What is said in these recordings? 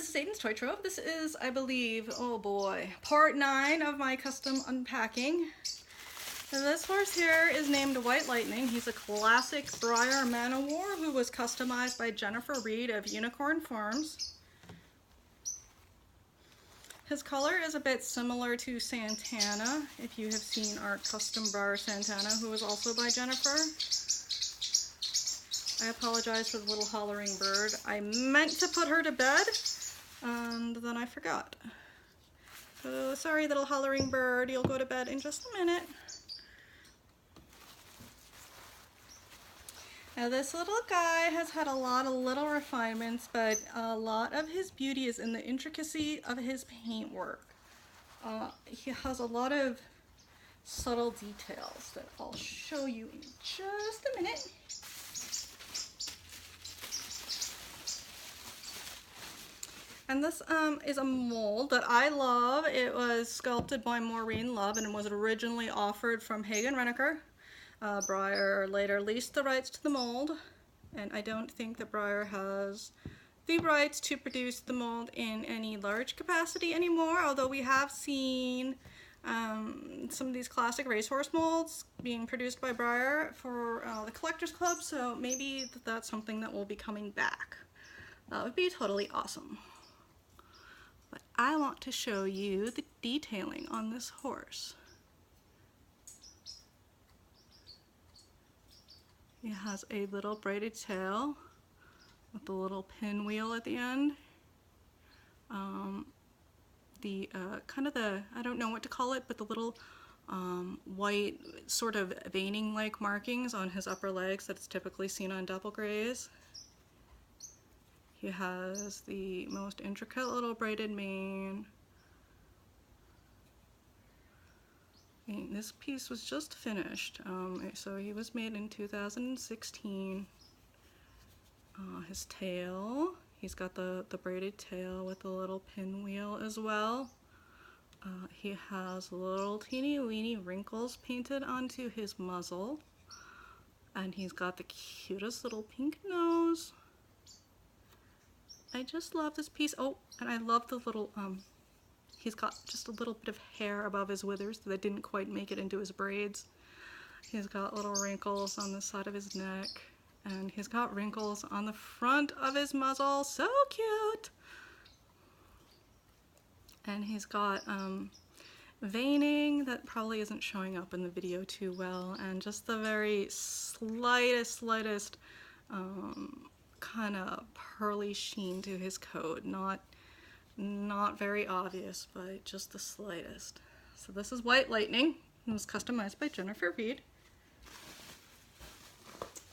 this is Aidan's Toy Trove. This is, I believe, oh boy, part 9 of my custom unpacking. So this horse here is named White Lightning. He's a classic Breyer man-o-war who was customized by Jennifer Reed of Unicorn Farms. His color is a bit similar to Santana, if you have seen our custom Breyer Santana, who was also by Jennifer. I apologize for the little hollering bird. I meant to put her to bed, and then I forgot. So sorry, little hollering bird, you'll go to bed in just a minute. Now this little guy has had a lot of little refinements, but a lot of his beauty is in the intricacy of his paintwork. He has a lot of subtle details that I'll show you in just a minute. And this is a mold that I love. It was sculpted by Maureen Love and was originally offered from Hagen Renneker. Breyer later leased the rights to the mold, and I don't think that Breyer has the rights to produce the mold in any large capacity anymore, although we have seen some of these classic racehorse molds being produced by Breyer for the Collectors Club, so maybe that's something that will be coming back. That would be totally awesome. But I want to show you the detailing on this horse. He has a little braided tail with a little pinwheel at the end. I don't know what to call it, but the little white sort of veining-like markings on his upper legs that's typically seen on double grays. He has the most intricate little braided mane. And this piece was just finished, so he was made in 2016. His tail, he's got the braided tail with the little pinwheel as well. He has little teeny weeny wrinkles painted onto his muzzle. And he's got the cutest little pink nose. I just love this piece. Oh, and I love the little, he's got just a little bit of hair above his withers that didn't quite make it into his braids. He's got little wrinkles on the side of his neck, and he's got wrinkles on the front of his muzzle. So cute! And he's got veining that probably isn't showing up in the video too well, and just the very slightest kind of pearly sheen to his coat. Not very obvious, but just the slightest. So this is White Lightning. It was customized by Jennifer Reed.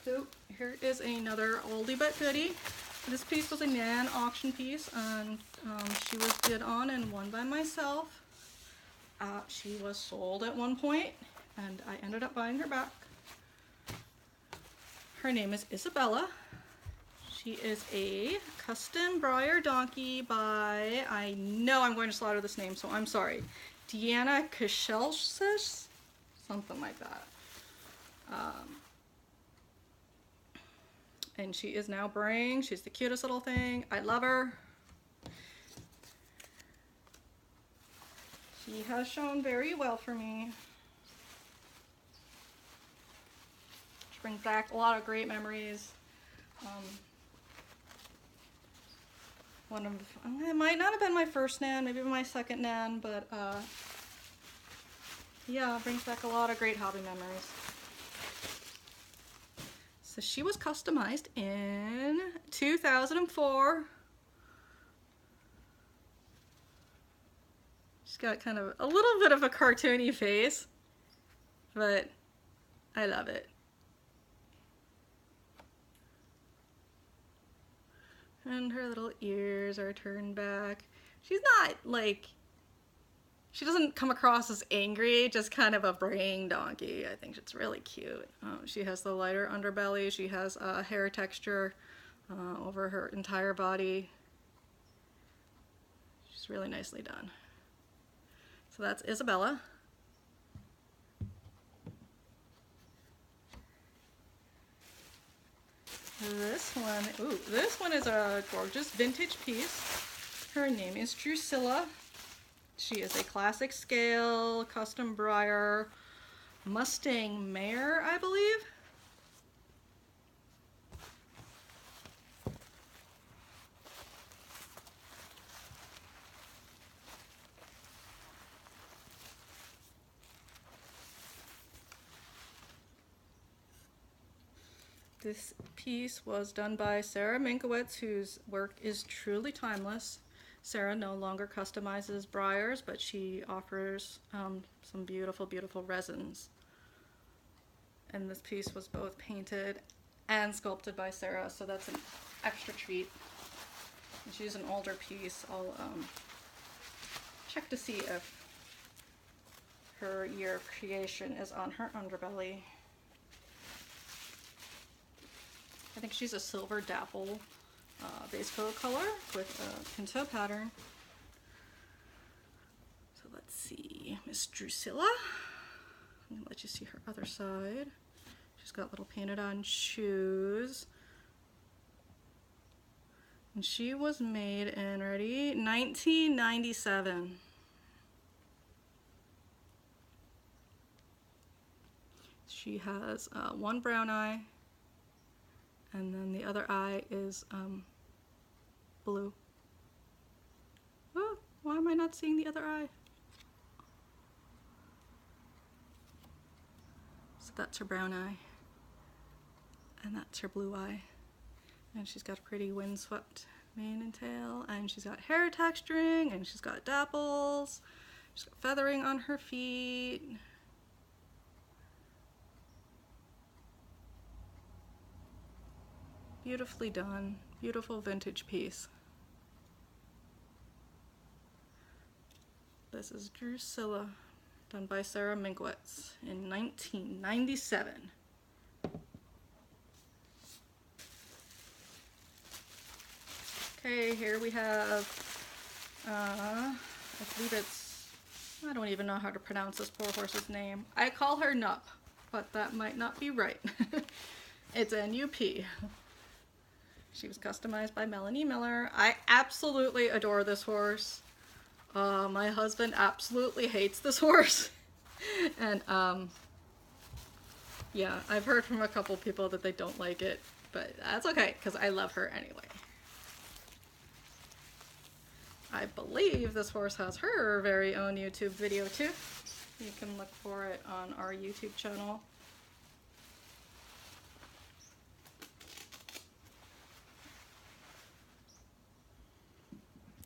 So here is another oldie but goodie. This piece was a Nan auction piece, and she was bid on and won by myself. She was sold at one point, and I ended up buying her back. Her name is Isabella. She is a custom Breyer donkey by, I know I'm going to slaughter this name, so I'm sorry, Deanna Kashelsis? Something like that. And she is now braying. She's the cutest little thing. I love her. She has shown very well for me. She brings back a lot of great memories. It might not have been my first Nan, maybe my second Nan, but yeah, it brings back a lot of great hobby memories. So she was customized in 2004. She's got kind of a little bit of a cartoony face, but I love it. And her little ears are turned back. She's not like, she doesn't come across as angry, just kind of a braying donkey. I think it's really cute. She has the lighter underbelly. She has hair texture over her entire body. She's really nicely done. So that's Isabella. This one is a gorgeous vintage piece. Her name is Drusilla. She is a classic scale, custom Breyer Mustang mare, I believe. This piece was done by Sarah Minkowitz, whose work is truly timeless. Sarah no longer customizes Breyers, but she offers some beautiful, beautiful resins. And this piece was both painted and sculpted by Sarah, so that's an extra treat. And she's an older piece. I'll check to see if her year of creation is on her underbelly. I think she's a silver dapple base coat color with a pinto pattern. So let's see, Miss Drusilla. I'm gonna let you see her other side. She's got little painted on shoes. And she was made in, ready, 1997. She has one brown eye, and then the other eye is blue. Oh, why am I not seeing the other eye? So that's her brown eye, and that's her blue eye. And she's got a pretty windswept mane and tail, and she's got hair texturing, and she's got dapples. She's got feathering on her feet. Beautifully done, beautiful vintage piece. This is Drusilla, done by Sarah Minkowitz in 1997. Okay, here we have, I believe it's, I don't even know how to pronounce this poor horse's name. I call her Nup, but that might not be right. It's N-U-P. She was customized by Melanie Miller. I absolutely adore this horse. My husband absolutely hates this horse. And yeah, I've heard from a couple people that they don't like it, but that's okay because I love her anyway. I believe this horse has her very own YouTube video too. You can look for it on our YouTube channel.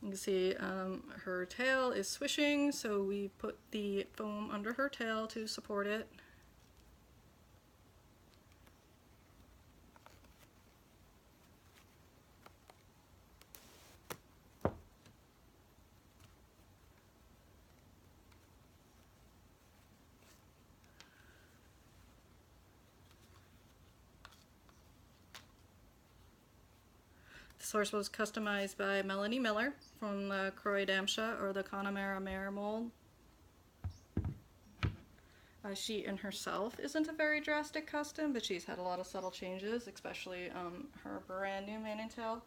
You can see her tail is swishing, so we put the foam under her tail to support it. This horse was customized by Melanie Miller from the Croy Damsha or the Connemara mare mold. She in herself isn't a very drastic custom, but she's had a lot of subtle changes, especially her brand new mane and tail.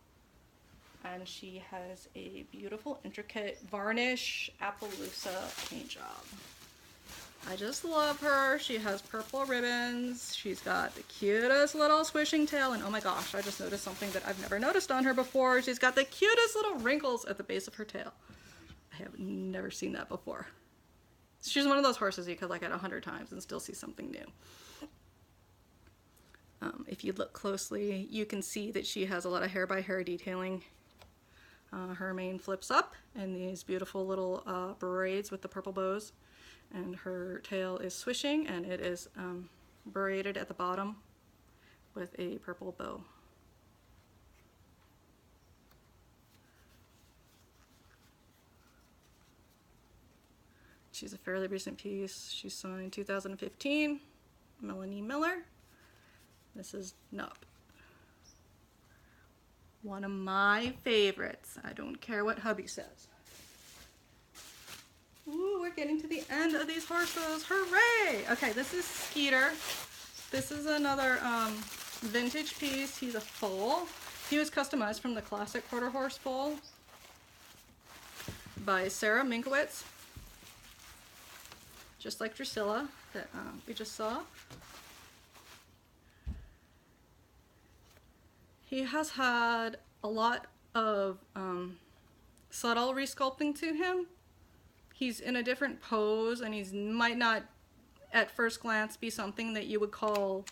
And she has a beautiful, intricate varnish Appaloosa paint job. I just love her. She has purple ribbons. She's got the cutest little swishing tail. And oh my gosh, I just noticed something that I've never noticed on her before. She's got the cutest little wrinkles at the base of her tail. I have never seen that before. She's one of those horses you could look at 100 times and still see something new. If you look closely, you can see that she has a lot of hair by hair detailing. Her mane flips up in these beautiful little braids with the purple bows. And her tail is swishing, and it is braided at the bottom with a purple bow. She's a fairly recent piece. She's signed 2015, Melanie Miller. This is Nup. One of my favorites. I don't care what hubby says. Ooh, we're getting to the end of these horses. Hooray! Okay, this is Skeeter. This is another vintage piece. He's a foal. He was customized from the classic quarter horse foal. by Sarah Minkowitz, just like Drusilla that we just saw. He has had a lot of subtle resculpting to him. He's in a different pose, and he might not at first glance be something that you would call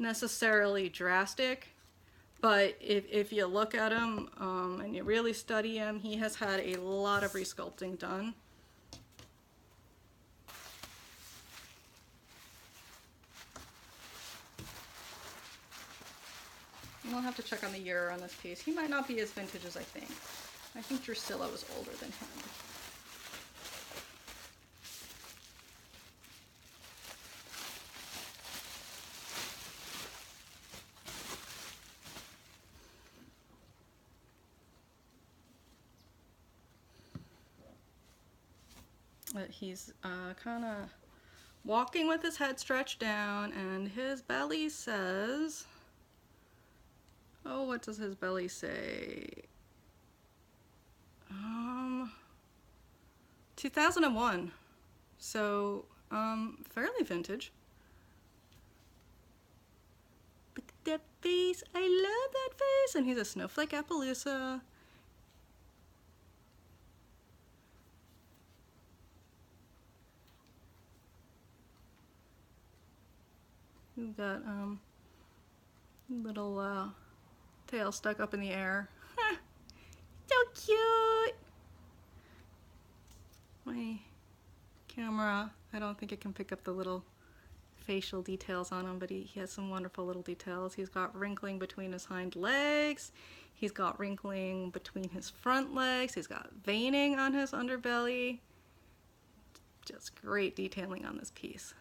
necessarily drastic, but if you look at him and you really study him, he has had a lot of resculpting done. We'll have to check on the year on this piece. He might not be as vintage as I think. I think Drusilla was older than him. But he's kind of walking with his head stretched down, and his belly says, oh, what does his belly say? 2001. So, fairly vintage. Look at that face. I love that face. And he's a snowflake Appaloosa. We've got little tail stuck up in the air. So cute! My camera, I don't think it can pick up the little facial details on him, but he has some wonderful little details. He's got wrinkling between his hind legs. He's got wrinkling between his front legs. He's got veining on his underbelly. Just great detailing on this piece.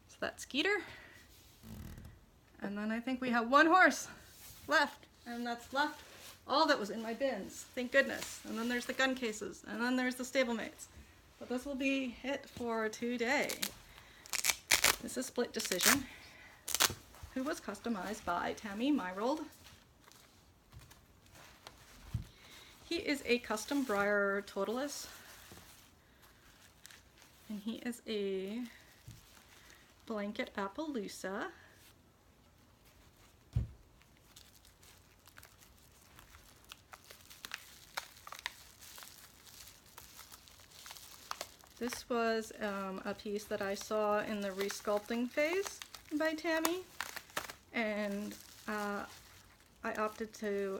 So that's Skeeter. And then I think we have one horse left, and that's left all that was in my bins, thank goodness. And then there's the gun cases, and then there's the stablemates. But this will be it for today. This is Split Decision, who was customized by Tammy Myrold. He is a custom Breyer Totalus, and he is a blanket Appaloosa. This was a piece that I saw in the resculpting phase by Tammy, and I opted to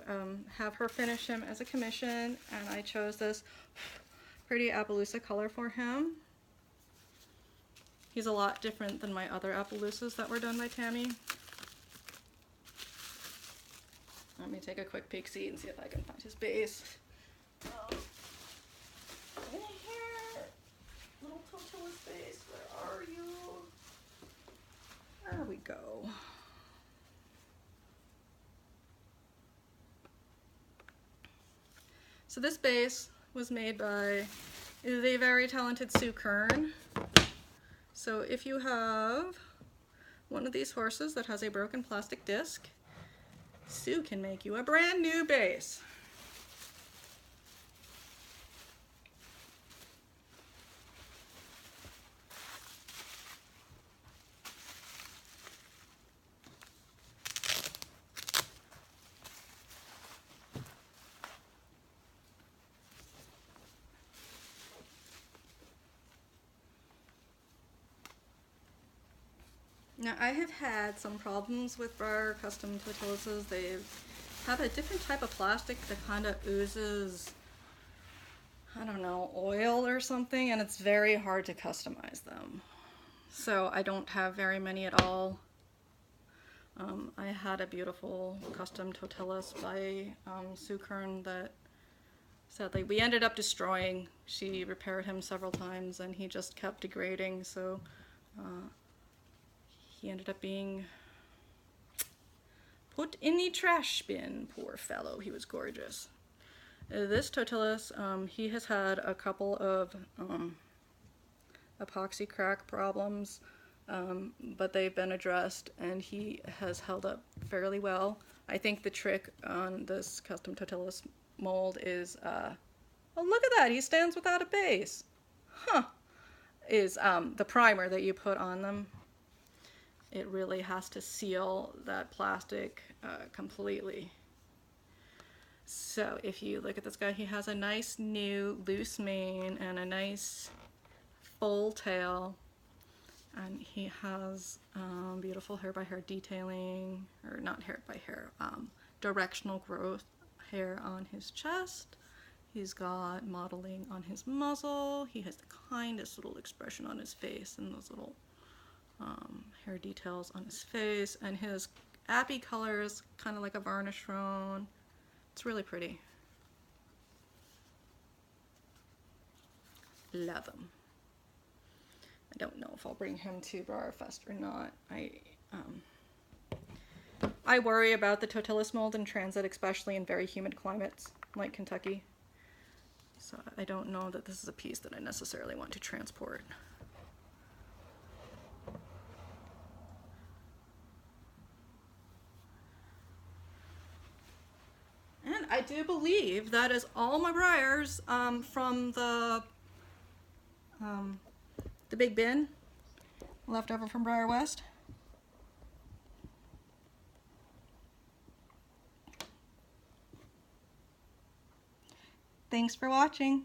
have her finish him as a commission, and I chose this pretty Appaloosa color for him. He's a lot different than my other Appaloosas that were done by Tammy. Let me take a quick peek see and see if I can find his base. In here, little Totalus base, where are you? There we go. So this base was made by the very talented Sue Kern. So if you have one of these horses that has a broken plastic disc, Sue can make you a brand new base. Now, I have had some problems with Breyer Custom Totaluses. They have a different type of plastic that kind of oozes, I don't know, oil or something, and it's very hard to customize them. So I don't have very many at all. I had a beautiful custom Totalus by Sue Kern that sadly we ended up destroying. She repaired him several times and he just kept degrading, so he ended up being put in the trash bin. Poor fellow, he was gorgeous. This Totalus, he has had a couple of epoxy crack problems. but they've been addressed and he has held up fairly well. I think the trick on this custom Totalus mold is, oh look at that, he stands without a base. Huh. Is the primer that you put on them. It really has to seal that plastic completely. So if you look at this guy, he has a nice new loose mane and a nice full tail. And he has beautiful hair by hair detailing, or not hair by hair, directional growth hair on his chest. He's got modeling on his muzzle. He has the kindest little expression on his face and those little hair details on his face. And his appy color is kind of like a varnish roan. It's really pretty. Love him. I don't know if I'll bring him to BreyerWest or not. I worry about the Totalus mold in transit, especially in very humid climates like Kentucky. So I don't know that this is a piece that I necessarily want to transport. And I do believe that is all my Breyers from the big bin left over from BreyerWest. Thanks for watching.